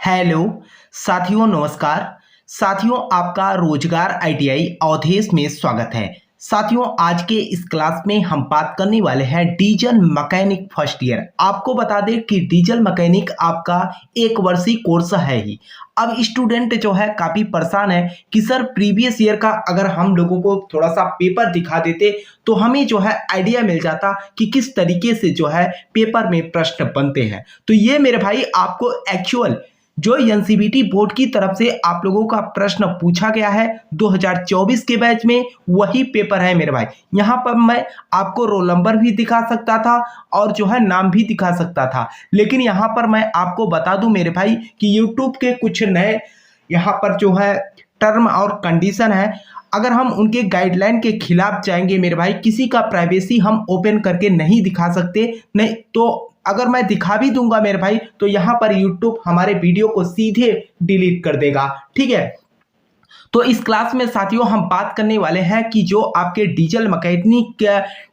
Hello साथियों, नमस्कार साथियों। आपका रोजगार आईटीआई अवधेश में स्वागत है। साथियों, आज के इस क्लास में हम बात करने वाले हैं डीजल मैकेनिक फर्स्ट ईयर। आपको बता दें कि डीजल मैकेनिक आपका एक वर्षीय कोर्स है ही। अब स्टूडेंट जो है काफ़ी परेशान है कि सर प्रीवियस ईयर का अगर हम लोगों को थोड़ा सा पेपर दिखा देते तो हमें जो है आइडिया मिल जाता कि किस तरीके से जो है पेपर में प्रश्न बनते हैं। तो ये मेरे भाई आपको एक्चुअल जो एनसीईआरटी बोर्ड की तरफ से आप लोगों का प्रश्न पूछा गया है 2024 के बैच में, वही पेपर है मेरे भाई। यहाँ पर मैं आपको रोल नंबर भी दिखा सकता था और जो है नाम भी दिखा सकता था, लेकिन यहाँ पर मैं आपको बता दूं मेरे भाई कि यूट्यूब के कुछ नए यहाँ पर जो है टर्म और कंडीशन है। अगर हम उनके गाइडलाइन के खिलाफ जाएंगे मेरे भाई, किसी का प्राइवेसी हम ओपन करके नहीं दिखा सकते। नहीं तो अगर मैं दिखा भी दूंगा मेरे भाई तो यहाँ पर यूट्यूब हमारे वीडियो को सीधे डिलीट कर देगा। ठीक है, तो इस क्लास में साथियों हम बात करने वाले हैं कि जो आपके डीजल मैकेनिक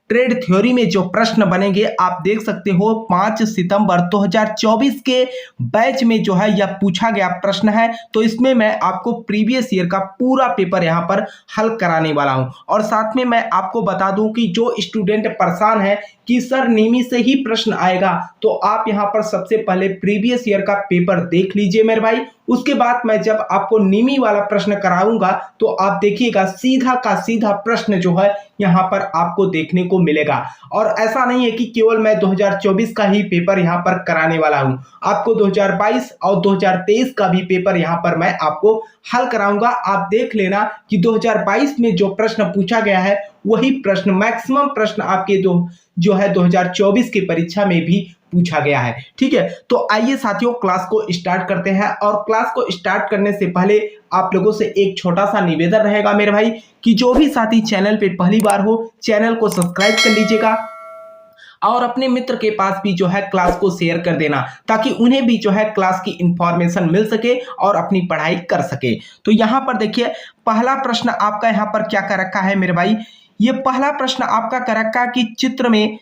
ट्रेड थ्योरी में जो प्रश्न बनेंगे, आप देख सकते हो 5 सितंबर 2024 के बैच में जो है यह पूछा गया प्रश्न है। तो इसमें मैं आपको प्रीवियस ईयर का पूरा पेपर यहाँ पर हल कराने वाला हूँ। और साथ में मैं आपको बता दूं कि जो स्टूडेंट परेशान है कि सर नेमी से ही प्रश्न आएगा, तो आप यहाँ पर सबसे पहले प्रीवियस ईयर का पेपर देख लीजिए मेरे भाई। उसके बाद मैं जब आपको नेमी वाला प्रश्न कराऊंगा तो आप देखिएगा सीधा का सीधा प्रश्न जो है यहाँ पर आपको देखने को मिलेगा। और ऐसा नहीं है कि केवल मैं 2024 का ही पेपर यहाँ पर कराने वाला हूँ, आपको 2022 और 2023 का भी पेपर यहाँ पर मैं आपको हल कराऊंगा। आप देख लेना कि 2022 में जो प्रश्न पूछा गया है वही प्रश्न, मैक्सिमम प्रश्न आपके जो है 2024 की परीक्षा में भी पूछा गया है। ठीक है, तो आइए साथियों क्लास को स्टार्ट करते हैं। और क्लास को स्टार्ट करने से पहले आप लोगों से एक छोटा सा निवेदन रहेगा मेरे भाई कि जो भी साथी चैनल पे पहली बार हो चैनल को सब्सक्राइब कर लीजिएगा और अपने मित्र के पास भी जो है क्लास को शेयर कर देना, ताकि उन्हें भी जो है क्लास की इंफॉर्मेशन मिल सके और अपनी पढ़ाई कर सके। तो यहाँ पर देखिए पहला प्रश्न आपका यहाँ पर क्या कर रखा है मेरे भाई। ये पहला प्रश्न आपका कर रखा है कि चित्र में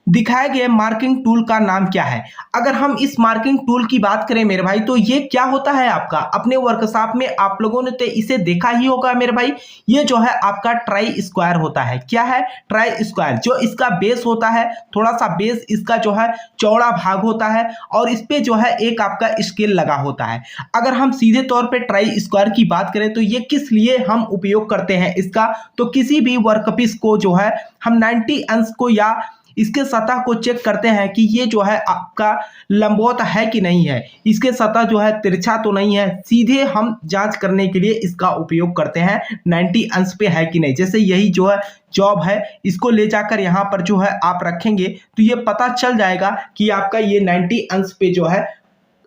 दिखाए गए मार्किंग टूल का नाम क्या है। अगर हम इस मार्किंग टूल की बात करें मेरे भाई तो ये क्या होता है आपका, अपने वर्कशॉप में आप लोगों ने तो इसे देखा ही होगा मेरे भाई। ये जो है आपका ट्राई स्क्वायर होता है। क्या है? Try square. जो इसका बेस होता है, थोड़ा सा बेस इसका जो है चौड़ा भाग होता है और इस पे जो है एक आपका स्केल लगा होता है। अगर हम सीधे तौर पे ट्राई स्क्वायर की बात करें तो ये किस लिए हम उपयोग करते हैं इसका, तो किसी भी वर्कपीस को जो है हम 90 अंश को या इसके सतह को चेक करते हैं कि ये जो है आपका लंबवत है कि नहीं है, इसके सतह जो है तिरछा तो नहीं है। सीधे हम जांच करने के लिए इसका उपयोग करते हैं 90 अंश पे है कि नहीं। जैसे यही जो है जॉब है, इसको ले जाकर यहाँ पर जो है आप रखेंगे तो ये पता चल जाएगा कि आपका ये 90 अंश पे जो है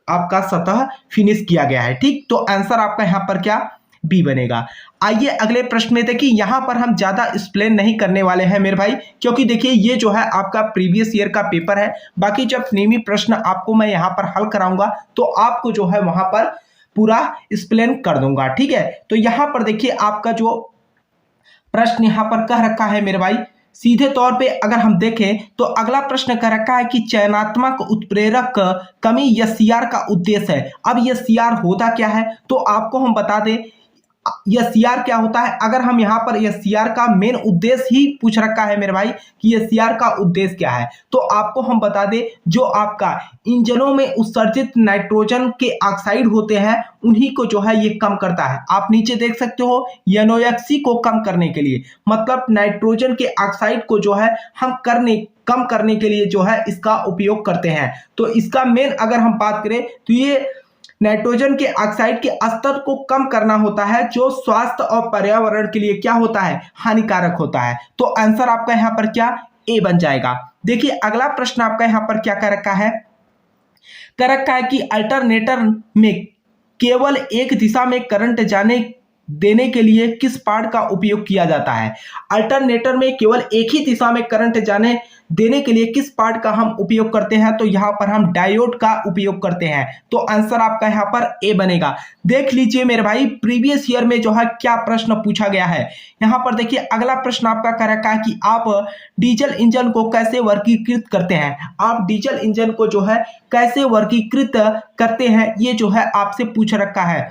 आपका सतह फिनिश किया गया है। ठीक, तो आंसर आपका यहाँ पर क्या बी बनेगा। आइए अगले प्रश्न में देखिए, यहां पर हम ज्यादा एक्सप्लेन नहीं करने वाले हैं मेरे भाई, क्योंकि देखिए ये जो है आपका प्रीवियस ईयर का पेपर है। बाकी जब नेमी प्रश्न आपको मैं यहां पर हल कराऊंगा तो आपको जो है वहां पर पूरा एक्सप्लेन कर दूंगा। ठीक है, तो यहां पर देखिए आपका जो प्रश्न यहां पर कह रखा है मेरे भाई, सीधे तौर पे अगर हम देखें तो अगला प्रश्न कह रखा है कि चयनात्मक उत्प्रेरक कमी एससीआर का उद्देश्य है। अब एससीआर होता क्या है, तो आपको हम बता दें एससीआर क्या होता है। अगर हम यहाँ पर एससीआर का मेन उद्देश्य ही पूछ रखा है मेरे भाई कि एससीआर का उद्देश्य क्या है, तो आपको हम बता दें जो आपका इंजनों में उत्सर्जित नाइट्रोजन के ऑक्साइड होते हैं उन्हीं को जो है ये कम करता है। आप नीचे देख सकते हो एनओएक्सी को कम करने के लिए, मतलब नाइट्रोजन के ऑक्साइड को जो है हम कम करने के लिए जो है इसका उपयोग करते हैं। तो इसका मेन अगर हम बात करें तो ये नाइट्रोजन के ऑक्साइड के स्तर को कम करना होता है, जो स्वास्थ्य और पर्यावरण के लिए क्या होता है, हानिकारक होता है। तो आंसर आपका यहाँ पर क्या ए बन जाएगा। देखिए अगला प्रश्न आपका यहाँ पर क्या कर रखा है, कर रखा है कि अल्टरनेटर में केवल एक दिशा में करंट देने के लिए किस पार्ट का उपयोग किया जाता है? अल्टरनेटर में केवल एक ही दिशा में करंट जाने देने के लिए किस पार्ट का हम उपयोग करते हैं? तो यहाँ पर हम डायोड का उपयोग करते हैं। तो आंसर आपका यहाँ पर ए बनेगा। देख लीजिए मेरे भाई, प्रीवियस ईयर में जो है क्या प्रश्न पूछा गया है। यहाँ पर देखिए अगला प्रश्न आपका कह रखा है कि आप डीजल इंजन को कैसे वर्गीकृत करते हैं? आप डीजल इंजन को जो है कैसे वर्गीकृत करते हैं, ये जो है आपसे पूछ रखा है।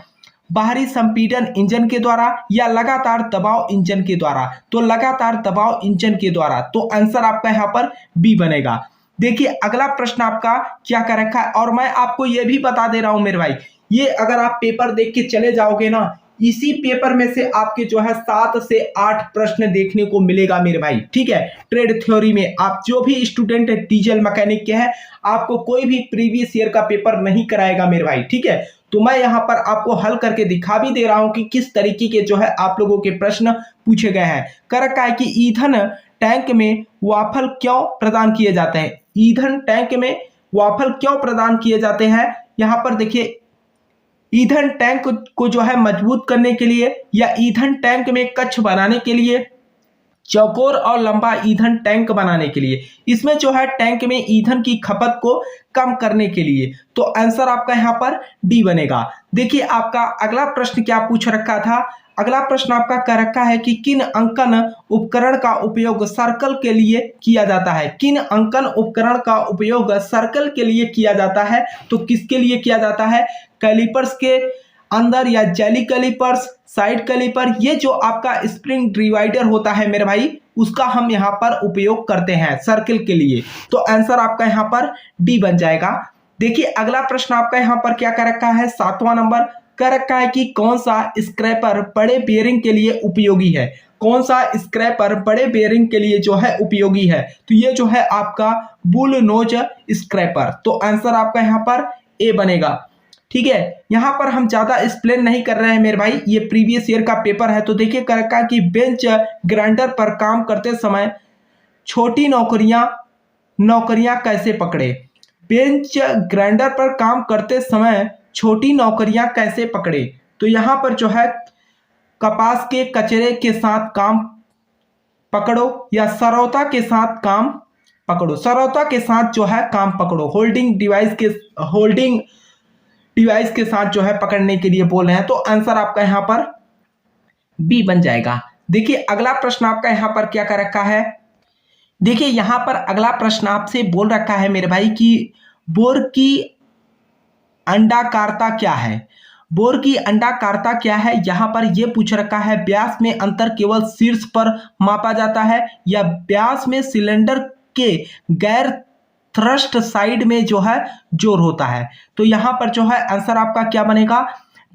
बाहरी संपीड़न इंजन के द्वारा या लगातार दबाव इंजन के द्वारा? तो लगातार दबाव इंजन के द्वारा। तो आंसर आपका यहाँ पर बी बनेगा। देखिए अगला प्रश्न आपका क्या कर रखा है, और मैं आपको ये भी बता दे रहा हूं मेरे भाई, ये अगर आप पेपर देख के चले जाओगे ना, इसी पेपर में से आपके जो है 7 से 8 प्रश्न देखने को मिलेगा मेरे भाई। ठीक है, ट्रेड थ्योरी में आप जो भी स्टूडेंट डीजल मैकेनिक के हैं, आपको कोई भी प्रीवियस ईयर का पेपर नहीं कराएगा मेरे भाई। ठीक है, तो मैं यहाँ पर आपको हल करके दिखा भी दे रहा हूं कि किस तरीके के जो है आप लोगों के प्रश्न पूछे गए हैं। कर रखा है कि ईंधन टैंक में वाफल क्यों प्रदान किए जाते हैं? ईंधन टैंक में वाफल क्यों प्रदान किए जाते हैं? यहाँ पर देखिए, ईंधन टैंक को जो है मजबूत करने के लिए, या ईंधन टैंक में कक्ष बनाने के लिए, चौकोर और लंबा ईंधन टैंक बनाने के लिए, इसमें जो है टैंक में ईंधन की खपत को कम करने के लिए। तो आंसर आपका यहाँ पर डी बनेगा। देखिए आपका अगला प्रश्न क्या पूछ रखा था। अगला प्रश्न आपका कह रखा है कि किन अंकन उपकरण का उपयोग सर्कल के लिए किया जाता है? किन अंकन उपकरण का उपयोग सर्कल के लिए किया जाता है? तो किसके लिए किया जाता है? कैलिपर्स के अंदर, या जेली कैलिपर्स, साइड कैलिपर, ये जो आपका स्प्रिंग डिवाइडर होता है मेरे भाई, उसका हम यहाँ पर उपयोग करते हैं सर्कल के लिए। तो आंसर आपका यहाँ पर डी बन जाएगा। देखिए अगला प्रश्न आपका यहाँ पर क्या कर रखा है, 7वां नंबर कर रखा है कि कौन सा स्क्रैपर बड़े बेयरिंग के लिए उपयोगी है? कौन सा स्क्रैपर बड़े बेयरिंग के लिए जो है उपयोगी है? तो ये जो है आपका बुल नोज स्क्रैपर। तो आंसर आपका यहाँ पर ए बनेगा। ठीक है, यहाँ पर हम ज्यादा एक्सप्लेन नहीं कर रहे हैं मेरे भाई, ये प्रीवियस ईयर का पेपर है। तो देखिए कर रखा है कि बेंच ग्राइंडर पर काम करते समय छोटी नौकरियां कैसे पकड़े? बेंच ग्राइंडर पर काम करते समय छोटी नौकरियां कैसे पकड़े? तो यहाँ पर जो है कपास के कचरे के साथ काम पकड़ो, या सरौता के साथ काम पकड़ो? सरौता के साथ जो है काम पकड़ो। होल्डिंग डिवाइस के साथ जो है पकड़ने के लिए बोल रहे हैं। तो आंसर आपका यहाँ पर बी बन जाएगा। देखिए अगला प्रश्न आपका यहाँ पर क्या कर रखा है। देखिए यहाँ पर अगला प्रश्न आपसे बोल रखा है मेरे भाई कि बोर की अंडाकारता क्या है? बोर की अंडाकारता क्या है? यहाँ पर यह पूछ रखा है व्यास में अंतर केवल शीर्ष पर मापा जाता है, या व्यास में सिलेंडर के गैर थ्रस्ट साइड में जो है जोर होता है? तो यहाँ पर जो है आंसर आपका क्या बनेगा,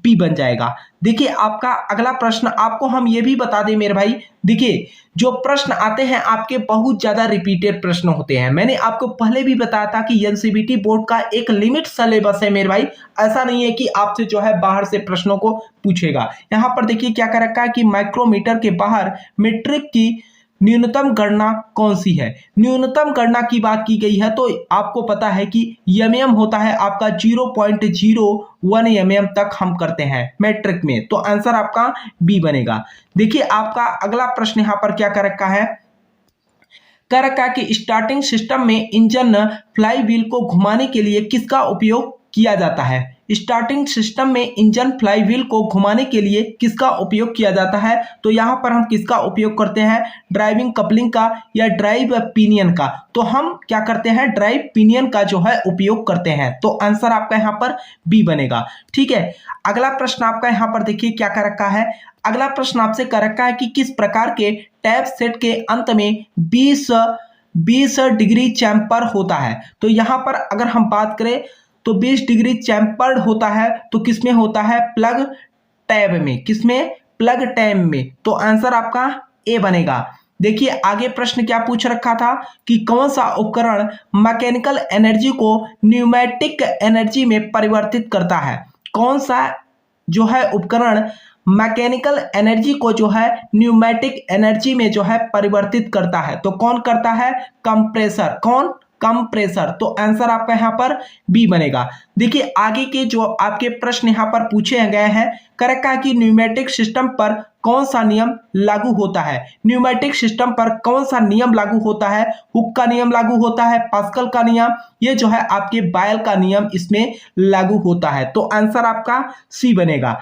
बी बन जाएगा। देखिए आपका अगला प्रश्न आपको हम ये भी बता दें मेरे भाई, देखिए जो प्रश्न आते हैं आपके बहुत ज्यादा रिपीटेड प्रश्न होते हैं। मैंने आपको पहले भी बताया था कि एनसीईआरटी बोर्ड का एक लिमिट सिलेबस है मेरे भाई, ऐसा नहीं है कि आपसे जो है बाहर से प्रश्नों को पूछेगा। यहाँ पर देखिए क्या कर रखा है कि माइक्रोमीटर के बाहर मीट्रिक की न्यूनतम गणना कौन सी है? न्यूनतम गणना की बात की गई है तो आपको पता है कि एमएम होता है आपका 0.01 एमएम तक हम करते हैं मैट्रिक में। तो आंसर आपका बी बनेगा। देखिए आपका अगला प्रश्न यहाँ पर क्या कर रखा है, कर रखा है कि स्टार्टिंग सिस्टम में इंजन फ्लाईव्हील को घुमाने के लिए किसका उपयोग किया जाता है? स्टार्टिंग सिस्टम में इंजन फ्लाईव्हील को घुमाने के लिए किसका उपयोग किया जाता है? तो यहाँ पर हम किसका उपयोग करते हैं, ड्राइविंग कपलिंग का या ड्राइव पिनियन का? तो हम क्या करते हैं, ड्राइव पिनियन का जो है उपयोग करते हैं। तो आंसर आपका यहाँ पर बी बनेगा। ठीक है, अगला प्रश्न आपका यहाँ पर देखिए क्या कर रखा है। अगला प्रश्न आपसे कर रखा है कि किस प्रकार के टैप सेट के अंत में 20 डिग्री चैम्पर होता है? तो यहाँ पर अगर हम बात करें तो 20 डिग्री चैम्पर्ड होता है तो किसमें होता है, प्लग टैब में। किसमें, प्लग टैब में। तो आंसर आपका ए बनेगा। देखिए आगे प्रश्न क्या पूछ रखा था कि कौन सा उपकरण मैकेनिकल एनर्जी को न्यूमेटिक एनर्जी में परिवर्तित करता है? कौन सा जो है उपकरण मैकेनिकल एनर्जी को जो है न्यूमेटिक एनर्जी में जो है परिवर्तित करता है? तो कौन करता है, कंप्रेसर। कौन, कम प्रेशर। तो आंसर आपका यहाँ पर बी बनेगा। देखिए आगे के जो आपके प्रश्न यहाँ पर पूछे गए हैं, करेक्ट है कि न्यूमेटिक सिस्टम पर कौन सा नियम लागू होता है। न्यूमेटिक सिस्टम पर कौन सा नियम लागू होता है। हुक का नियम लागू होता है, पास्कल का नियम, ये जो है आपके बायल का नियम इसमें लागू होता है। तो आंसर आपका सी बनेगा।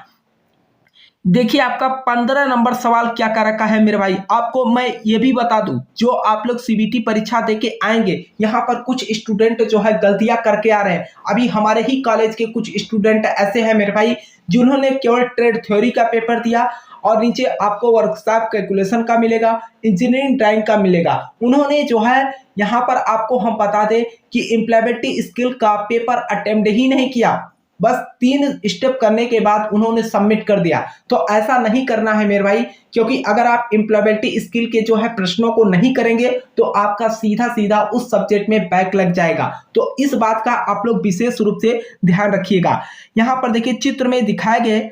देखिए आपका 15 नंबर सवाल क्या कर रखा है मेरे भाई। आपको मैं ये भी बता दूं, जो आप लोग सीबीटी परीक्षा देके आएंगे, यहाँ पर कुछ स्टूडेंट जो है गलतियां करके आ रहे हैं। अभी हमारे ही कॉलेज के कुछ स्टूडेंट ऐसे हैं मेरे भाई, जिन्होंने केवल ट्रेड थ्योरी का पेपर दिया और नीचे आपको वर्कशॉप कैलकुलेशन का मिलेगा, इंजीनियरिंग ड्राइंग का मिलेगा। उन्होंने जो है यहाँ पर आपको हम बता दें कि इम्प्लॉयबिलिटी स्किल का पेपर अटेम्प्ट ही नहीं किया, बस 3 स्टेप करने के बाद उन्होंने सबमिट कर दिया। तो ऐसा नहीं करना है मेरे भाई, क्योंकि अगर आप एम्प्लॉयबिलिटी स्किल के जो है प्रश्नों को नहीं करेंगे तो आपका सीधा सीधा उस सब्जेक्ट में बैक लग जाएगा। तो इस बात का आप लोग विशेष रूप से ध्यान रखिएगा। यहाँ पर देखिए चित्र में दिखाए गए,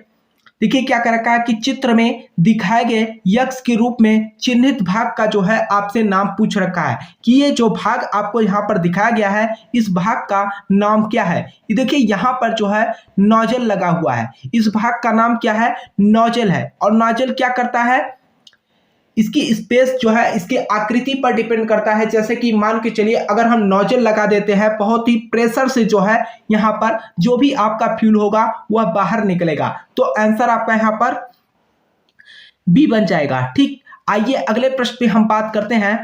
देखिए क्या कर रखा है कि चित्र में दिखाए गए यक्ष के रूप में चिन्हित भाग का जो है आपसे नाम पूछ रखा है कि ये जो भाग आपको यहाँ पर दिखाया गया है, इस भाग का नाम क्या है। ये देखिए यहाँ पर जो है नोजल लगा हुआ है, इस भाग का नाम क्या है, नोजल है। और नोजल क्या करता है, इसकी स्पेस जो है इसकी आकृति पर डिपेंड करता है। जैसे कि मान के चलिए अगर हम नोजल लगा देते हैं, बहुत ही प्रेशर से जो है यहाँ पर जो भी आपका फ्यूल होगा वह बाहर निकलेगा। तो आंसर आपका यहाँ पर बी बन जाएगा। ठीक, आइए अगले प्रश्न पे हम बात करते हैं।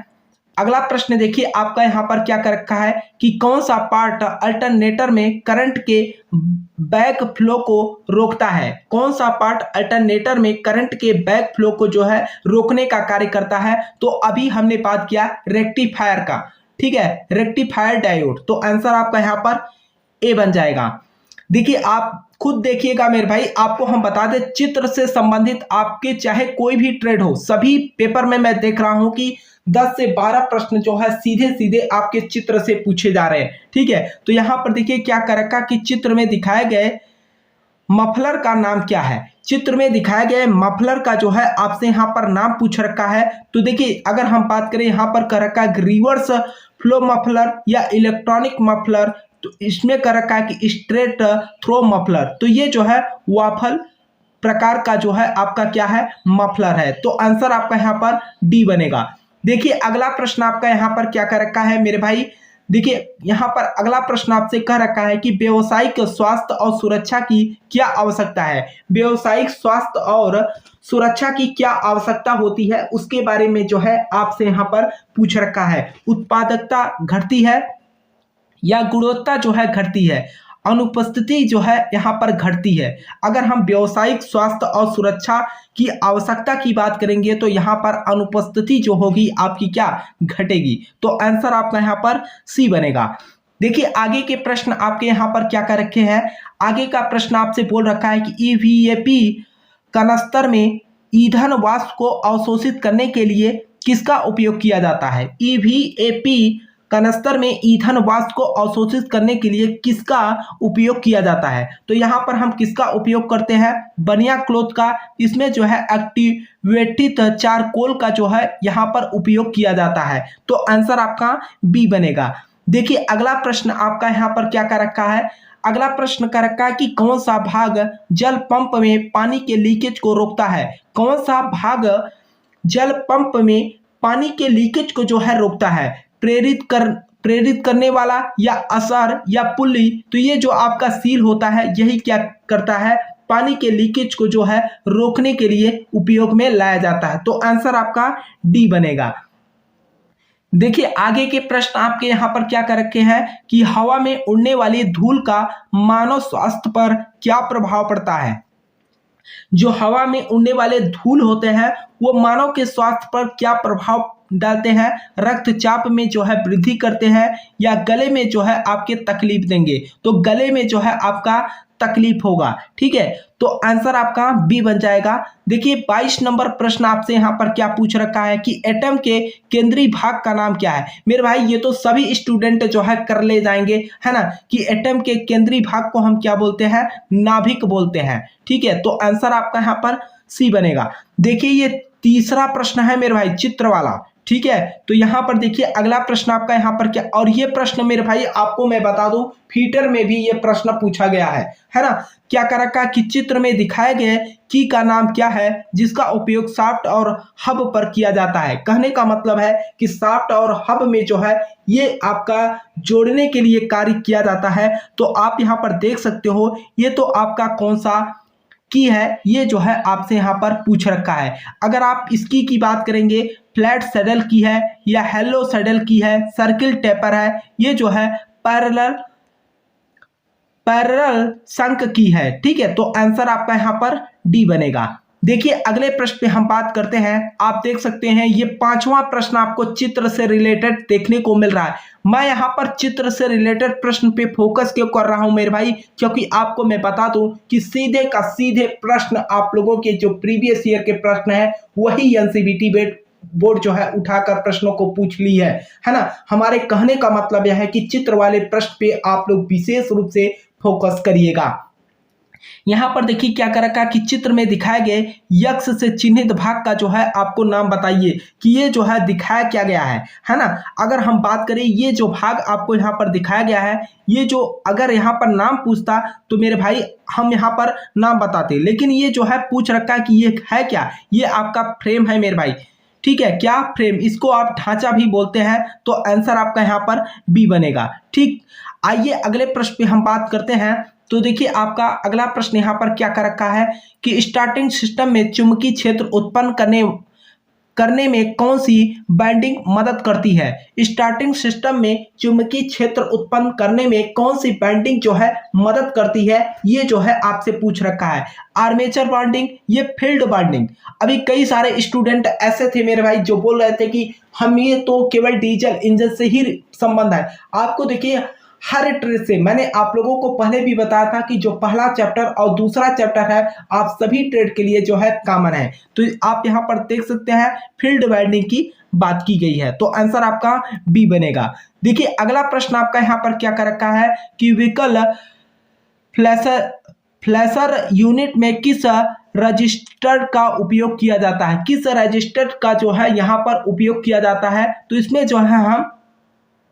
अगला प्रश्न देखिए आपका यहाँ पर क्या कर रखा है कि कौन सा पार्ट अल्टरनेटर में करंट के बैक फ्लो को रोकता है। कौन सा पार्ट अल्टरनेटर में करंट के बैक फ्लो को जो है रोकने का कार्य करता है। तो अभी हमने बात किया रेक्टिफायर का, ठीक है, रेक्टिफायर डायोड। तो आंसर आपका यहाँ पर ए बन जाएगा। देखिए आप खुद देखिएगा मेरे भाई, आपको हम बता दें चित्र से संबंधित आपके चाहे कोई भी ट्रेड हो, सभी पेपर में मैं देख रहा हूं कि 10 से 12 प्रश्न जो है सीधे सीधे आपके चित्र से पूछे जा रहे हैं। ठीक है, तो यहां पर देखिए क्या कर रखा कि चित्र में दिखाए गए मफलर का नाम क्या है। चित्र में दिखाए गए मफलर का जो है आपसे यहाँ पर नाम पूछ रखा है। तो देखिए अगर हम बात करें यहाँ पर कर रखा है रिवर्स फ्लो मफलर या इलेक्ट्रॉनिक मफलर, तो इसमें कर रखा है कि स्ट्रेट थ्रो मफलर। तो ये जो है वाफल प्रकार का जो है आपका क्या है, मफलर है। तो आंसर आपका यहाँ पर डी बनेगा। देखिए अगला प्रश्न आपका यहाँ पर क्या कर रखा है मेरे भाई। देखिए यहाँ पर अगला प्रश्न आपसे कह रखा है कि व्यावसायिक स्वास्थ्य और सुरक्षा की क्या आवश्यकता है। व्यावसायिक स्वास्थ्य और सुरक्षा की क्या आवश्यकता होती है, उसके बारे में जो है आपसे यहाँ पर पूछ रखा है। उत्पादकता घटती है या गुणवत्ता जो है घटती है, अनुपस्थिति जो है यहाँ पर घटती है। अगर हम व्यावसायिक स्वास्थ्य और सुरक्षा की आवश्यकता की बात करेंगे तो यहाँ पर अनुपस्थिति जो होगी आपकी क्या घटेगी। तो आंसर आपका यहाँ पर सी बनेगा। देखिए आगे के प्रश्न आपके यहाँ पर क्या कर रखे हैं। आगे का प्रश्न आपसे बोल रखा है कि ईवीएपी कनस्तर में ईंधन वाष्प को अवशोषित करने के लिए किसका उपयोग किया जाता है। ईवीएपी कनस्तर में ईंधन वाष्प को अवशोषित करने के लिए किसका उपयोग किया जाता है। तो यहाँ पर हम किसका उपयोग करते हैं, बनिया क्लोथ का। इसमें जो है एक्टिवेटेड चारकोल का जो है यहाँ पर उपयोग किया जाता है। तो आंसर आपका बी बनेगा। देखिए अगला प्रश्न आपका यहाँ पर क्या कर रखा है। अगला प्रश्न कर रखा है कि कौन सा भाग जल पंप में पानी के लीकेज को रोकता है। कौन सा भाग जल पंप में पानी के लीकेज को जो है रोकता है। प्रेरित करने वाला या असर या पुल्ली। तो ये जो आपका सील होता है यही क्या करता है, पानी के लीकेज को जो है रोकने के लिए उपयोग में लाया जाता है। तो आंसर आपका डी बनेगा। देखिए आगे के प्रश्न आपके यहाँ पर क्या कर रखे हैं कि हवा में उड़ने वाली धूल का मानव स्वास्थ्य पर क्या प्रभाव पड़ता है। जो हवा में उड़ने वाले धूल होते हैं वो मानव के स्वास्थ्य पर क्या प्रभाव डालते हैं। रक्तचाप में जो है वृद्धि करते हैं या गले में जो है आपके तकलीफ देंगे। तो गले में जो है आपका तकलीफ होगा। ठीक है, तो आंसर आपका बी बन जाएगा। देखिए 22 नंबर प्रश्न आपसे यहाँ पर क्या पूछ रखा है कि एटम के केंद्रीय भाग का नाम क्या है। मेरे भाई ये तो सभी स्टूडेंट जो है कर ले जाएंगे, है ना, कि एटम के केंद्रीय भाग को हम क्या बोलते हैं, नाभिक बोलते हैं। ठीक है, तो आंसर आपका यहाँ पर सी बनेगा। देखिए ये तीसरा प्रश्न है मेरे भाई, चित्र वाला। ठीक है। तो यहाँ पर देखिए अगला प्रश्न आपका यहाँ पर क्या, और ये प्रश्न मेरे भाई आपको मैं बता दूं फीटर में भी ये प्रश्न पूछा गया है ना। क्या कर रखा कि चित्र में दिखाए गए की का नाम क्या है जिसका उपयोग शाफ्ट और हब पर किया जाता है। कहने का मतलब है कि शाफ्ट और हब में जो है ये आपका जोड़ने के लिए कार्य किया जाता है। तो आप यहाँ पर देख सकते हो ये तो आपका कौन सा की है, ये जो है आपसे यहाँ पर पूछ रखा है। अगर आप इसकी की बात करेंगे फ्लैट सैडल की है या हेलो सैडल की है, सर्किल टेपर है, ये जो है पैरेलल शंक की है। ठीक है, तो आंसर आपका यहाँ पर डी बनेगा। देखिए अगले प्रश्न पे हम बात करते हैं। आप देख सकते हैं ये 5वां प्रश्न आपको चित्र से रिलेटेड देखने को मिल रहा है। मैं यहाँ पर चित्र से रिलेटेड प्रश्न पे फोकस क्यों कर रहा हूं मेरे भाई, क्योंकि आपको मैं बता दूं कि सीधे का सीधे प्रश्न आप लोगों के जो प्रीवियस ईयर के प्रश्न है वही एनसीईआरटी बोर्ड जो है उठाकर प्रश्नों को पूछ ली है ना। हमारे कहने का मतलब यह है कि चित्र वाले प्रश्न पे आप लोग विशेष रूप से फोकस करिएगा। यहाँ पर देखिए क्या कर रखा कि चित्र में दिखाए गए यक्ष से चिन्हित भाग का जो है आपको नाम बताइए कि ये जो है दिखाया क्या गया है ना। अगर हम बात करें ये जो भाग आपको यहाँ पर दिखाया गया है, ये जो अगर यहाँ पर नाम पूछता तो मेरे भाई हम यहाँ पर नाम बताते, लेकिन ये जो है पूछ रखा है कि ये है क्या, ये आपका फ्रेम है मेरे भाई। ठीक है, क्या फ्रेम, इसको आप ढांचा भी बोलते हैं। तो आंसर आपका यहाँ पर बी बनेगा। ठीक, आइए अगले प्रश्न पे हम बात करते हैं। तो देखिए आपका अगला प्रश्न यहाँ पर क्या कर रखा है कि स्टार्टिंग सिस्टम में चुंबकीय क्षेत्र उत्पन्न करने में कौन सी बैंडिंग मदद करती है। स्टार्टिंग सिस्टम में चुंबकीय क्षेत्र उत्पन्न करने में कौन सी बैंडिंग जो है मदद करती है, ये जो है आपसे पूछ रखा है। आर्मेचर बाइंडिंग, ये फील्ड बाइंडिंग। अभी कई सारे स्टूडेंट ऐसे थे मेरे भाई जो बोल रहे थे कि हम ये तो केवल डीजल इंजन से ही संबंध है। आपको देखिए हर ट्रेड से मैंने आप लोगों को पहले भी बताया था कि जो पहला चैप्टर और दूसरा चैप्टर है आप सभी ट्रेड के लिए जो है कॉमन है। तो आप यहाँ पर देख सकते हैं फील्ड बाइंडिंग की बात की गई है। तो आंसर आपका बी बनेगा। देखिए अगला प्रश्न आपका यहाँ पर क्या कर रखा है कि व्हीकल फ्लैशर यूनिट में किस रजिस्टर का उपयोग किया जाता है। किस रजिस्टर का जो है यहाँ पर उपयोग किया जाता है, तो इसमें जो है हम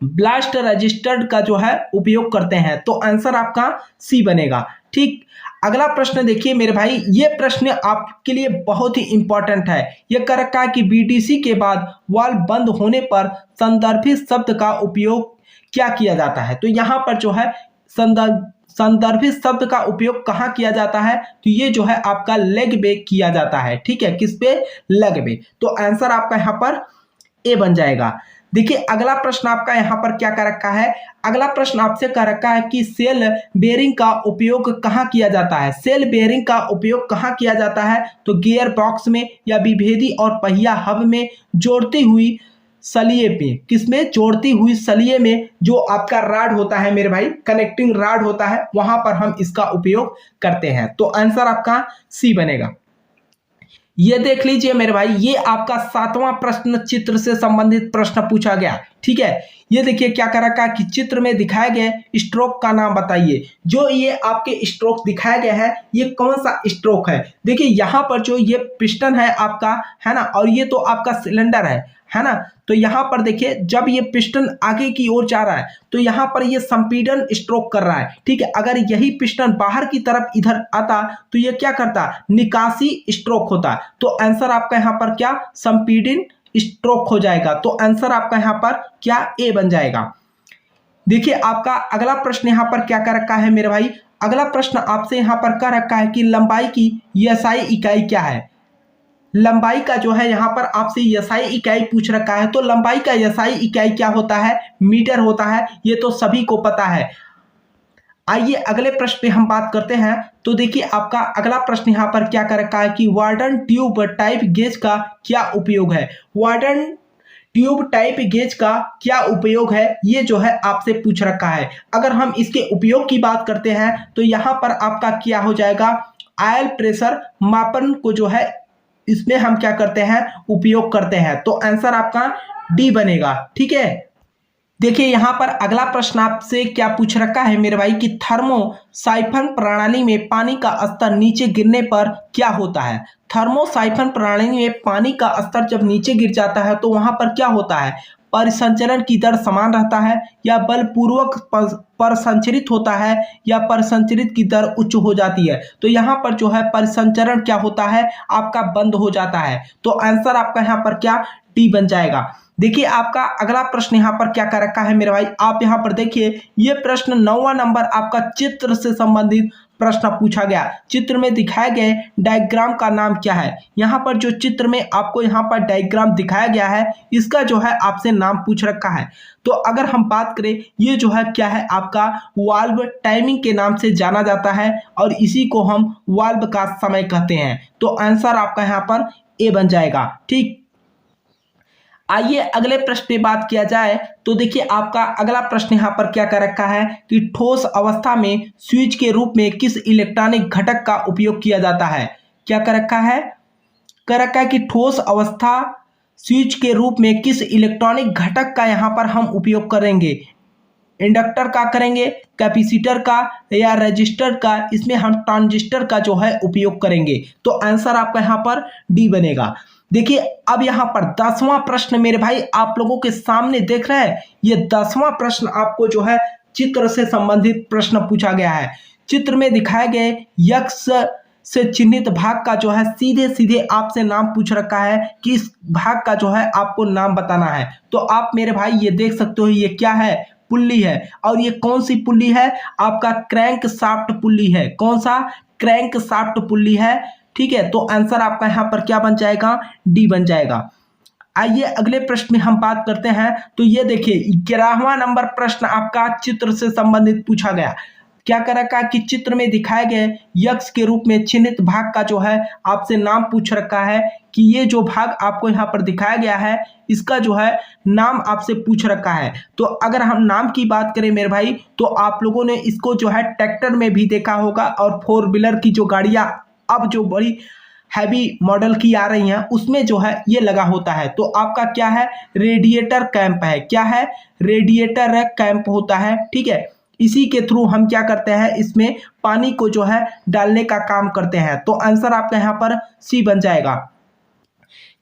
ब्लास्ट रजिस्टर्ड का जो है उपयोग करते हैं। तो आंसर आपका सी बनेगा। ठीक, अगला प्रश्न देखिए मेरे भाई, ये प्रश्न आपके लिए बहुत ही इंपॉर्टेंट है। ये कर रखा है कि बीडीसी के बाद वाल्व बंद होने पर संदर्भित शब्द का उपयोग क्या किया जाता है। तो यहाँ पर जो है संदर्भित शब्द का उपयोग कहाँ किया जाता है, तो ये जो है आपका लेग पे किया जाता है। ठीक है, किस पे, लेग पे। तो आंसर आपका यहाँ पर ए बन जाएगा। देखिए अगला प्रश्न आपका यहाँ पर क्या कर रखा है। अगला प्रश्न आपसे कह रखा है कि सेल बेयरिंग का उपयोग कहाँ किया जाता है। सेल बेयरिंग का उपयोग कहाँ किया जाता है, तो गियर बॉक्स में या विभेदी और पहिया हब में जोड़ती हुई सलिए पे, किसमें, जोड़ती हुई सलिए में जो आपका राड होता है मेरे भाई, कनेक्टिंग राड होता है, वहां पर हम इसका उपयोग करते हैं। तो आंसर आपका सी बनेगा। ये देख लीजिए मेरे भाई, ये आपका 7वां प्रश्न चित्र से संबंधित प्रश्न पूछा गया। ठीक है, ये देखिए क्या कर रखा है कि चित्र में दिखाए गए स्ट्रोक का नाम बताइए। जो ये आपके स्ट्रोक दिखाए गए हैं ये कौन सा स्ट्रोक है। देखिए यहाँ पर जो ये पिस्टन है आपका, है ना, और ये तो आपका सिलेंडर है ना। तो यहाँ पर देखिए जब ये पिस्टन आगे की ओर जा रहा है तो यहाँ पर ये संपीड़न स्ट्रोक कर रहा है। ठीक है, अगर यही पिस्टन बाहर की तरफ इधर आता तो ये क्या करता, निकासी स्ट्रोक होता। तो आंसर आपका यहाँ पर क्या, संपीड़न स्ट्रोक हो जाएगा। तो आंसर आपका यहाँ पर क्या, ए बन जाएगा। देखिए आपका अगला प्रश्न यहाँ पर क्या कर रखा है मेरे भाई। अगला प्रश्न आपसे यहाँ पर कर रखा है कि लंबाई की एसआई इकाई क्या है। लंबाई का जो है यहाँ पर आपसे एसआई इकाई पूछ रखा है। तो लंबाई का एसआई इकाई क्या होता है, मीटर होता है, ये तो सभी को पता है। आइए अगले प्रश्न पे हम बात करते हैं। तो देखिए आपका अगला प्रश्न यहाँ पर क्या कर रखा है कि वार्डन ट्यूब टाइप गेज का क्या उपयोग है। वार्डन ट्यूब टाइप गेज का क्या उपयोग है, ये जो है आपसे पूछ रखा है। अगर हम इसके उपयोग की बात करते हैं तो यहाँ पर आपका क्या हो जाएगा, ऑयल प्रेशर मापन को जो है इसमें हम क्या करते हैं, उपयोग करते हैं। तो आंसर आपका डी बनेगा। ठीक है, देखिए यहाँ पर अगला प्रश्न आपसे क्या पूछ रखा है मेरे भाई कि थर्मोसाइफन प्रणाली में पानी का स्तर नीचे गिरने पर क्या होता है। थर्मोसाइफन प्रणाली में पानी का स्तर जब नीचे गिर जाता है तो वहां पर क्या होता है, परिसंचरण की दर समान रहता है या बलपूर्वक परिसंचरित होता है या परिसंचरित की दर उच्च हो जाती है। तो यहाँ पर जो है परिसंचरण क्या होता है, आपका बंद हो जाता है। तो आंसर आपका यहाँ पर क्या, डी बन जाएगा। देखिए आपका अगला प्रश्न यहाँ पर क्या कर रखा है मेरे भाई, आप यहाँ पर देखिए ये प्रश्न 9वां नंबर आपका चित्र से संबंधित प्रश्न पूछा गया। चित्र में दिखाए गए डायग्राम का नाम क्या है। यहाँ पर जो चित्र में आपको यहाँ पर डायग्राम दिखाया गया है इसका जो है आपसे नाम पूछ रखा है। तो अगर हम बात करें ये जो है क्या है, आपका वाल्व टाइमिंग के नाम से जाना जाता है और इसी को हम वाल्व का समय कहते हैं। तो आंसर आपका यहाँ पर ए बन जाएगा। ठीक, आइए अगले प्रश्न पे बात किया जाए तो देखिए आपका अगला प्रश्न यहाँ पर क्या कर रखा है कि ठोस अवस्था में स्विच के रूप में किस इलेक्ट्रॉनिक घटक का उपयोग किया जाता है। क्या कर रखा है, कर रखा है कि ठोस अवस्था स्विच के रूप में किस इलेक्ट्रॉनिक घटक का यहाँ पर हम उपयोग करेंगे। इंडक्टर का करेंगे, कैपेसिटर का या रजिस्टर का, इसमें हम ट्रांजिस्टर का जो है उपयोग करेंगे। तो आंसर आपका यहाँ पर डी बनेगा। देखिए अब यहाँ पर 10वां प्रश्न मेरे भाई आप लोगों के सामने देख रहे हैं, ये 10वां प्रश्न आपको जो है चित्र से संबंधित प्रश्न पूछा गया है। चित्र में दिखाए गए यक्ष से चिन्हित भाग का जो है सीधे सीधे आपसे नाम पूछ रखा है कि इस भाग का जो है आपको नाम बताना है। तो आप मेरे भाई ये देख सकते हो ये क्या है, पुल्ली है। और ये कौन सी पुल्ली है, आपका क्रैंक शाफ्ट पुल्ली है। कौन सा, क्रैंक शाफ्ट पुल्ली है। ठीक है, तो आंसर आपका यहाँ पर क्या बन जाएगा, डी बन जाएगा। आइए अगले प्रश्न में हम बात करते हैं। तो ये देखिए 11वां नंबर प्रश्न आपका चित्र से संबंधित पूछा गया। क्या कर रखा है कि चित्र में दिखाए गए यक्ष के रूप में चिन्हित भाग का जो है आपसे नाम पूछ रखा है कि ये जो भाग आपको यहाँ पर दिखाया गया है इसका जो है नाम आपसे पूछ रखा है। तो अगर हम नाम की बात करें मेरे भाई तो आप लोगों ने इसको जो है ट्रैक्टर में भी देखा होगा और 4 व्हीलर की जो गाड़ियां अब जो बड़ी हैवी मॉडल की आ रही हैं उसमें जो है ये लगा होता है। तो आपका क्या है, रेडिएटर कैंप है। क्या है, रेडिएटर कैंप होता है। ठीक है, इसी के थ्रू हम क्या करते हैं, इसमें पानी को जो है डालने का काम करते हैं। तो आंसर आपका यहाँ पर सी बन जाएगा।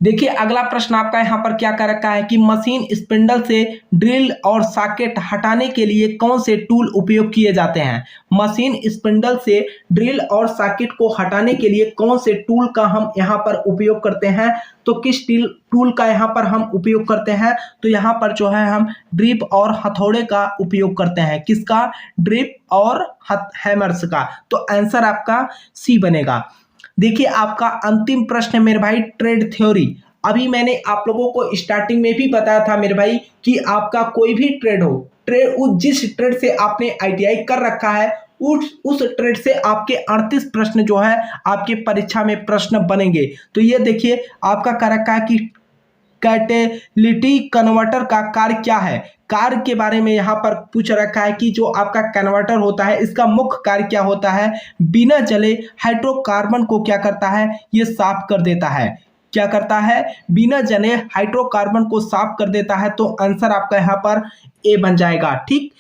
देखिए अगला प्रश्न आपका यहाँ पर क्या कर रखा है कि मशीन स्पिंडल से ड्रिल और सॉकेट हटाने के लिए कौन से टूल उपयोग किए जाते हैं। मशीन स्पिंडल से ड्रिल और सॉकेट को हटाने के लिए कौन से टूल का हम यहाँ पर उपयोग करते हैं। तो किस टूल का यहाँ पर हम उपयोग करते हैं, तो यहाँ पर जो है हम ड्रिप और हथौड़े का उपयोग करते हैं। किसका, ड्रिप और हैमर्स का। तो आंसर आपका सी बनेगा। देखिए आपका अंतिम प्रश्न है मेरे भाई, ट्रेड थ्योरी। अभी मैंने आप लोगों को स्टार्टिंग में भी बताया था मेरे भाई कि आपका कोई भी ट्रेड हो, जिस ट्रेड से आपने आईटीआई कर रखा है उस ट्रेड से आपके 38 प्रश्न जो है आपके परीक्षा में प्रश्न बनेंगे। तो ये देखिए आपका कर रखा है कि कैटेलिटिक कन्वर्टर का कार्य क्या है। कार्य के बारे में यहाँ पर पूछ रखा है कि जो आपका कन्वर्टर होता है इसका मुख्य कार्य क्या होता है। बिना जले हाइड्रोकार्बन को क्या करता है, ये साफ कर देता है। क्या करता है, बिना जले हाइड्रोकार्बन को साफ कर देता है। तो आंसर आपका यहाँ पर ए बन जाएगा। ठीक,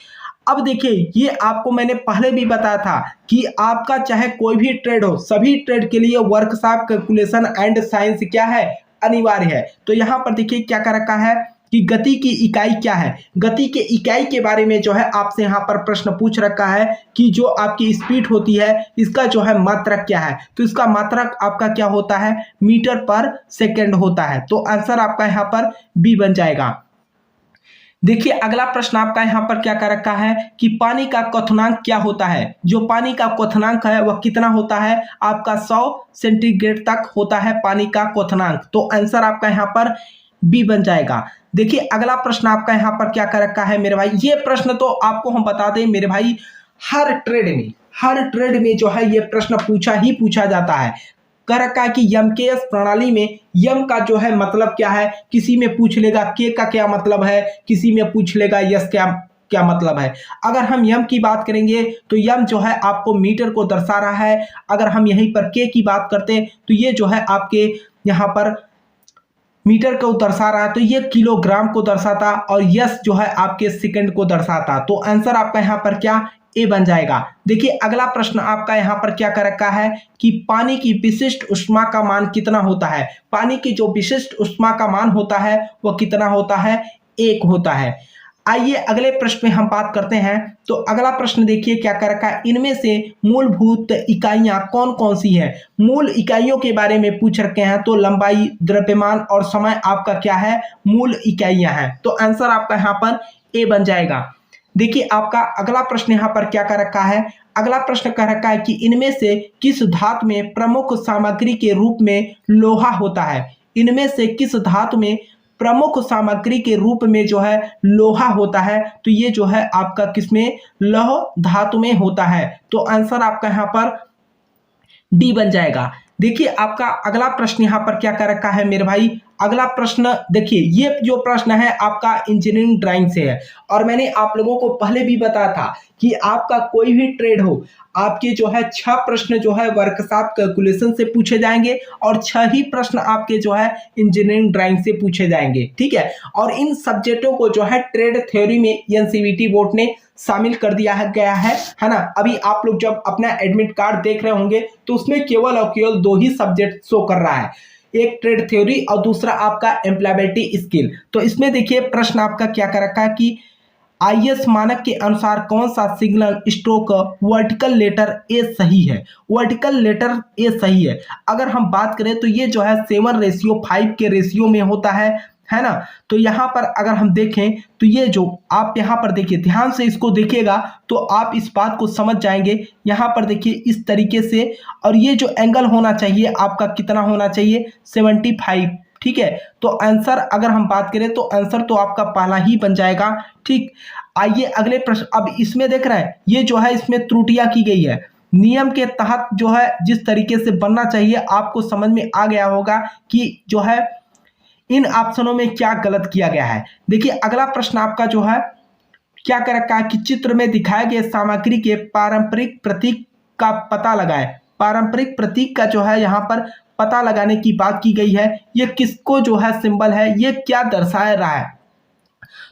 अब देखिए ये आपको मैंने पहले भी बताया था कि आपका चाहे कोई भी ट्रेड हो, सभी ट्रेड के लिए वर्कशॉप कैलकुलेशन एंड साइंस क्या है, अनिवार्य है। तो यहाँ पर देखिए क्या कर रखा है कि गति की इकाई क्या है। गति के इकाई के बारे में जो है आपसे यहाँ पर प्रश्न पूछ रखा है कि जो आपकी स्पीड होती है इसका जो है मात्रक क्या है। तो इसका मात्रक आपका क्या होता है, मीटर पर सेकेंड होता है। तो आंसर आपका यहाँ पर बी बन जाएगा। देखिए अगला प्रश्न आपका यहाँ पर क्या कर रखा है कि पानी का क्वथनांक क्या होता है। जो पानी का क्वथनांक है वह कितना होता है, आपका 100 सेंटीग्रेड तक होता है पानी का क्वथनांक। तो आंसर आपका यहाँ पर बी बन जाएगा। देखिए अगला प्रश्न आपका यहाँ पर क्या कर रखा है मेरे भाई, ये प्रश्न तो आपको हम बता दें मेरे भाई हर ट्रेड में जो है ये प्रश्न पूछा जाता है। कह रखा है कि यम के एस प्रणाली में यम का जो है मतलब क्या है, किसी में पूछ लेगा के का क्या मतलब है, किसी में पूछ लेगा यस क्या मतलब है। अगर हम यम की बात करेंगे तो यम जो है आपको मीटर को दर्शा रहा है। अगर हम यहीं पर के की बात करते तो ये जो है आपके यहाँ पर मीटर को दर्शा रहा है तो ये किलोग्राम को दर्शाता, और यस जो है आपके सेकंड को दर्शाता। तो आंसर आपका यहाँ पर क्या ए बन जाएगा। देखिए अगला प्रश्न आपका यहाँ पर क्या कर रखा है कि पानी की विशिष्ट ऊष्मा का मान कितना होता है। पानी की जो विशिष्ट ऊष्मा का मान होता है वह कितना होता है, 1 होता है। आइए अगले प्रश्न में हम बात करते हैं। तो अगला प्रश्न देखिए क्या कर रखा है, इनमें से मूलभूत इकाइयां कौन कौन सी हैं। मूल इकाइयों के बारे में पूछ रखे हैं, तो लंबाई, द्रव्यमान और समय आपका क्या है, मूल इकाइयां हैं। तो आंसर आपका यहाँ पर ए बन जाएगा। देखिए आपका अगला प्रश्न यहाँ पर क्या कर रखा है, अगला प्रश्न कह रखा है कि इनमें से किस धातु में प्रमुख सामग्री के रूप में लोहा होता है। इनमें से किस धातु में प्रमुख सामग्री के रूप में जो है लोहा होता है। तो ये जो है आपका किसमें, लौह धातु में होता है। तो आंसर आपका यहाँ पर डी बन जाएगा। देखिए आपका अगला प्रश्न यहाँ पर क्या कर रखा है मेरे भाई, अगला प्रश्न देखिए, ये जो प्रश्न है आपका इंजीनियरिंग ड्राइंग से है, और मैंने आप लोगों को पहले भी बताया था कि आपका कोई भी ट्रेड हो, आपके जो है 6 प्रश्न जो है वर्कशॉप कैलकुलेशन से पूछे जाएंगे और 6 ही प्रश्न आपके जो है इंजीनियरिंग ड्राइंग से पूछे जाएंगे, ठीक है। और इन सब्जेक्टों को जो है ट्रेड थ्योरी में एनसीवीटी बोर्ड ने शामिल कर दिया गया है ना। अभी आप लोग जब अपना एडमिट कार्ड देख रहे होंगे तो उसमें केवल और केवल 2 ही सब्जेक्ट शो कर रहा है, एक ट्रेड थ्योरी और दूसरा आपका एम्प्लॉयबिलिटी स्किल। तो इसमें देखिए प्रश्न आपका क्या कर रखा है कि आईएस मानक के अनुसार कौन सा signal stroke vertical letter a सही है। वर्टिकल लेटर ए सही है। अगर हम बात करें तो ये जो है 7:5 के रेशियो में होता है ना। तो यहाँ पर अगर हम देखें तो ये जो आप यहाँ पर देखिए, ध्यान से इसको देखिएगा तो आप इस बात को समझ जाएंगे। यहाँ पर देखिए इस तरीके से, और ये जो एंगल होना चाहिए आपका कितना होना चाहिए, 75, ठीक है। तो आंसर अगर हम बात करें तो आंसर तो आपका पहला ही बन जाएगा, ठीक। आइए अगले प्रश्न, अब इसमें देख रहे हैं ये जो है इसमें त्रुटियां की गई है। नियम के तहत जो है जिस तरीके से बनना चाहिए आपको समझ में आ गया होगा कि जो है इन ऑप्शनों में क्या गलत किया गया है। देखिए अगला प्रश्न आपका जो है क्या कर रखा है कि चित्र में दिखाए गए सामग्री के पारंपरिक प्रतीक का पता लगाएं। पारंपरिक प्रतीक का जो है यहाँ पर पता लगाने की बात की गई है। ये किसको जो है सिंबल है, ये क्या दर्शा रहा है।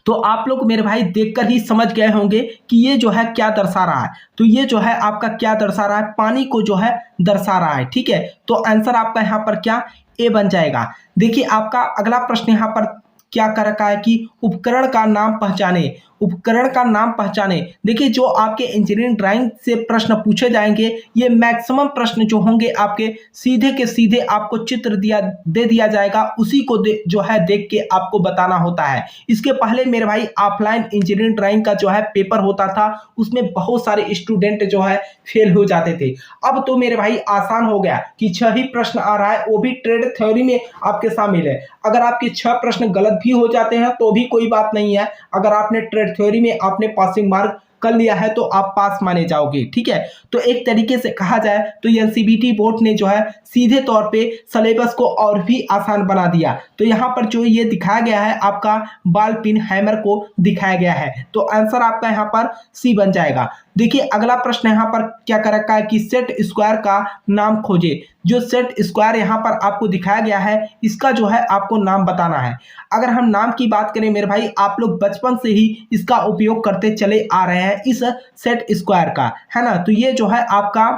तो आप लोग मेरे भाई देखकर ही समझ गए होंगे कि ये जो है क्या दर्शा रहा है। तो ये जो है आपका क्या दर्शा रहा है, पानी को जो है दर्शा रहा है, ठीक है। तो आंसर आपका यहाँ पर क्या, ए बन जाएगा। देखिए आपका अगला प्रश्न यहाँ पर क्या कर रखा है कि उपकरण का नाम पहचाने। उपकरण का नाम पहचाने। देखिए जो आपके इंजीनियरिंग ड्राइंग से प्रश्न पूछे जाएंगे, ये मैक्सिमम प्रश्न जो होंगे आपके सीधे के सीधे आपको चित्र दे दिया जाएगा, उसी को जो है देख के आपको बताना होता है। इसके पहले मेरे भाई ऑफलाइन इंजीनियरिंग ड्राइंग का जो है पेपर होता था, उसमें बहुत सारे स्टूडेंट जो है फेल हो जाते थे। अब तो मेरे भाई आसान हो गया कि 6 ही प्रश्न आ रहा है, वो भी ट्रेड थ्योरी में आपके शामिल है। अगर आपके 6 प्रश्न गलत भी हो जाते हैं तो भी कोई बात नहीं है। अगर आपने ट्रेड थ्योरी में आपने पासिंग मार्क कर लिया है तो आप पास माने जाओगे, ठीक है। तो एक तरीके से कहा जाए तो एनसीवीटी बोर्ड ने जो है सीधे तौर पे सिलेबस को और भी आसान बना दिया। तो यहाँ पर जो ये दिखाया गया है आपका बॉल पिन हैमर को दिखाया गया है। तो आंसर आपका यहाँ पर सी बन जाएगा। देखिए अगला प्रश्न यहाँ पर क्या कर रखा है कि सेट स्क्वायर का नाम खोजे। जो सेट स्क्वायर यहाँ पर आपको दिखाया गया है इसका जो है आपको नाम बताना है। अगर हम नाम की बात करें मेरे भाई, आप लोग बचपन से ही इसका उपयोग करते चले आ रहे हैं इस सेट स्क्वायर का, है ना। तो ये जो है आपका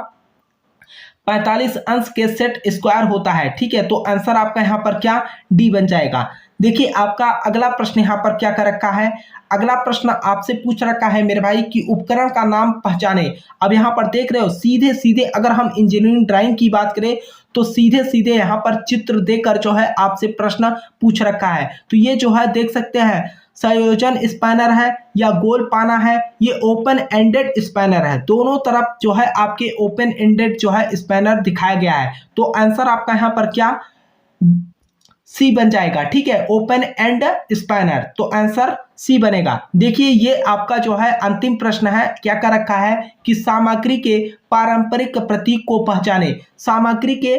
45 अंश के सेट स्क्वायर होता है, ठीक है। तो आंसर आपका यहाँ पर क्या, डी बन जाएगा। देखिए आपका अगला प्रश्न यहाँ पर क्या कर रखा है, अगला प्रश्न आपसे पूछ रखा है मेरे भाई कि उपकरण का नाम पहचाने। अब यहाँ पर देख रहे हो सीधे सीधे अगर हम इंजीनियरिंग ड्राइंग की बात करें तो सीधे सीधे यहाँ पर चित्र देकर जो है आपसे प्रश्न पूछ रखा है। तो ये जो है देख सकते हैं संयोजन स्पैनर है या गोल पाना है, ये ओपन एंडेड स्पैनर है। दोनों तरफ जो है आपके ओपन एंडेड जो है स्पैनर दिखाया गया है। तो आंसर आपका यहाँ पर क्या, सी बन जाएगा, ठीक है, ओपन एंड स्पैनर। तो आंसर सी बनेगा। देखिए ये आपका जो है अंतिम प्रश्न है, क्या कर रखा है कि सामग्री के पारंपरिक प्रतीक को पहचाने। सामग्री के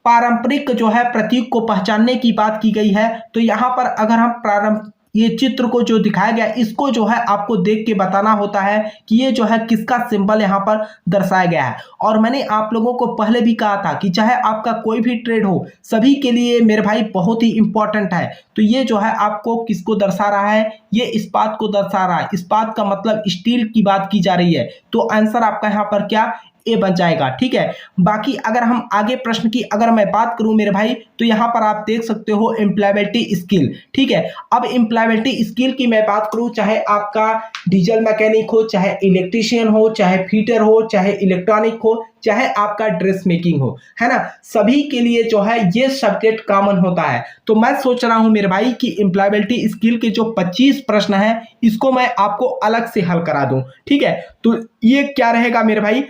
पारंपरिक जो है प्रतीक को पहचानने की बात की गई है। तो यहाँ पर अगर हम ये चित्र को जो दिखाया गया इसको जो है आपको देख के बताना होता है कि ये जो है किसका सिंबल यहाँ पर दर्शाया गया है। और मैंने आप लोगों को पहले भी कहा था कि चाहे आपका कोई भी ट्रेड हो, सभी के लिए मेरे भाई बहुत ही इंपॉर्टेंट है। तो ये जो है आपको किसको दर्शा रहा है, ये इस्पात को दर्शा रहा है। इस्पात का मतलब स्टील की बात की जा रही है, तो आंसर आपका यहाँ पर क्या ए बन जाएगा। ठीक है, बाकी अगर हम आगे प्रश्न की अगर मैं बात करूं मेरे भाई, तो यहां पर आप देख सकते हो एम्प्लॉयबिलिटी स्किल। ठीक है, अब एम्प्लॉयबिलिटी स्किल की मैं बात करूं, चाहे आपका डीजल मैकेनिक हो, चाहे इलेक्ट्रीशियन हो, चाहे फिटर हो, चाहे इलेक्ट्रॉनिक हो, चाहे आपका ड्रेस मेकिंग हो, है ना, सभी के लिए जो है ये सब्जेक्ट कॉमन होता है। तो मैं सोच रहा हूं मेरे भाई कि एम्प्लॉयबिलिटी स्किल के जो 25 प्रश्न है इसको मैं आपको अलग से हल करा दूं। ठीक है, तो ये क्या रहेगा मेरे भाई,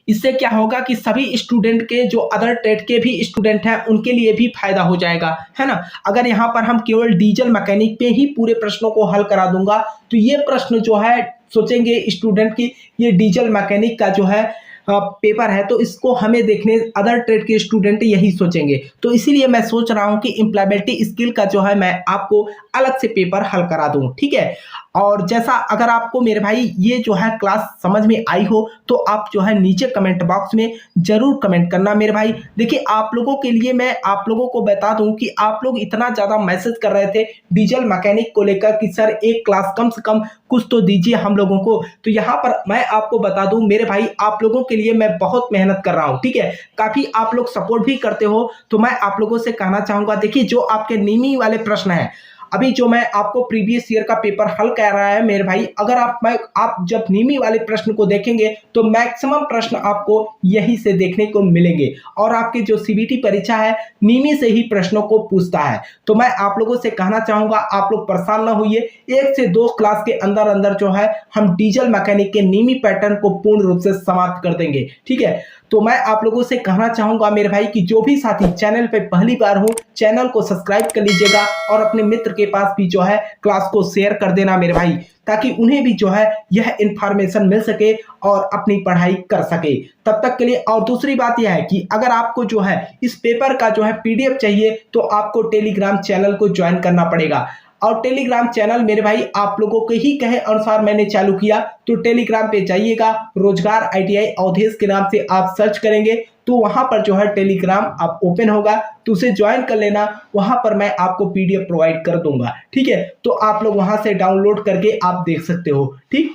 इससे क्या होगा कि सभी स्टूडेंट के जो अदर ट्रेड के भी स्टूडेंट हैं उनके लिए भी फायदा हो जाएगा, है ना। अगर यहाँ पर हम केवल डीजल मैकेनिक पे ही पूरे प्रश्नों को हल करा दूंगा तो ये प्रश्न जो है सोचेंगे स्टूडेंट की ये डीजल मैकेनिक का जो है पेपर है, तो इसको हमें देखने अदर ट्रेड के स्टूडेंट यही सोचेंगे। तो इसीलिए मैं सोच रहा हूं कि एम्प्लॉयबिलिटी स्किल का जो है मैं आपको अलग से पेपर हल करा दूं। ठीक है, और जैसा अगर आपको मेरे भाई ये जो है क्लास समझ में आई हो तो आप जो है नीचे कमेंट बॉक्स में जरूर कमेंट करना मेरे भाई। देखिए आप लोगों के लिए मैं आप लोगों को बता दूं कि आप लोग इतना ज़्यादा मैसेज कर रहे थे डीजल मैकेनिक को लेकर कि सर एक क्लास कम से कम कुछ तो दीजिए हम लोगों को। तो यहाँ पर मैं आपको बता दूं मेरे भाई आप लोगों के लिए मैं बहुत मेहनत कर रहा हूँ। ठीक है, काफ़ी आप लोग सपोर्ट भी करते हो, तो मैं आप लोगों से कहना चाहूँगा, देखिए जो आपके नीमी वाले प्रश्न हैं, अभी जो मैं आपको प्रीवियस ईयर का पेपर हल कर रहा है मेरे भाई, अगर आप जब नीमी वाले प्रश्न को देखेंगे तो मैक्सिमम प्रश्न आपको यहीं से देखने को मिलेंगे। और आपके जो सीबीटी परीक्षा है नीमी से ही प्रश्नों को पूछता है। तो मैं आप लोगों से कहना चाहूंगा आप लोग परेशान ना होइए, 1 से 2 क्लास के अंदर अंदर जो है हम डीजल मैकेनिक के नीमी पैटर्न को पूर्ण रूप से समाप्त कर देंगे। ठीक है, तो मैं आप लोगों से कहना चाहूंगा मेरे भाई कि जो भी साथी चैनल पे पहली बार हो चैनल को सब्सक्राइब कर लीजिएगा और अपने मित्र के पास भी जो है क्लास को शेयर कर देना मेरे भाई, ताकि उन्हें भी जो है यह इंफॉर्मेशन मिल सके और अपनी पढ़ाई कर सके। तब तक के लिए और दूसरी बात यह है कि अगर आपको जो है इस पेपर का जो है पीडीएफ चाहिए तो आपको टेलीग्राम चैनल को ज्वाइन करना पड़ेगा। और टेलीग्राम चैनल मेरे भाई आप लोगों के ही कहे अनुसार मैंने चालू किया, तो टेलीग्राम पे जाइएगा, रोजगार आईटीआई अवधेश के नाम से आप सर्च करेंगे तो वहां पर जो है टेलीग्राम आप ओपन होगा, तो उसे ज्वाइन कर लेना। वहां पर मैं आपको पीडीएफ प्रोवाइड कर दूंगा। ठीक है, तो आप लोग वहां से डाउनलोड करके आप देख सकते हो। ठीक,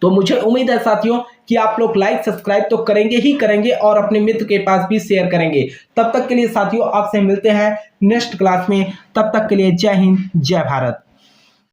तो मुझे उम्मीद है साथियों कि आप लोग लाइक सब्सक्राइब तो करेंगे ही करेंगे और अपने मित्र के पास भी शेयर करेंगे। तब तक के लिए साथियों आपसे मिलते हैं नेक्स्ट क्लास में। तब तक के लिए जय हिंद जय भारत।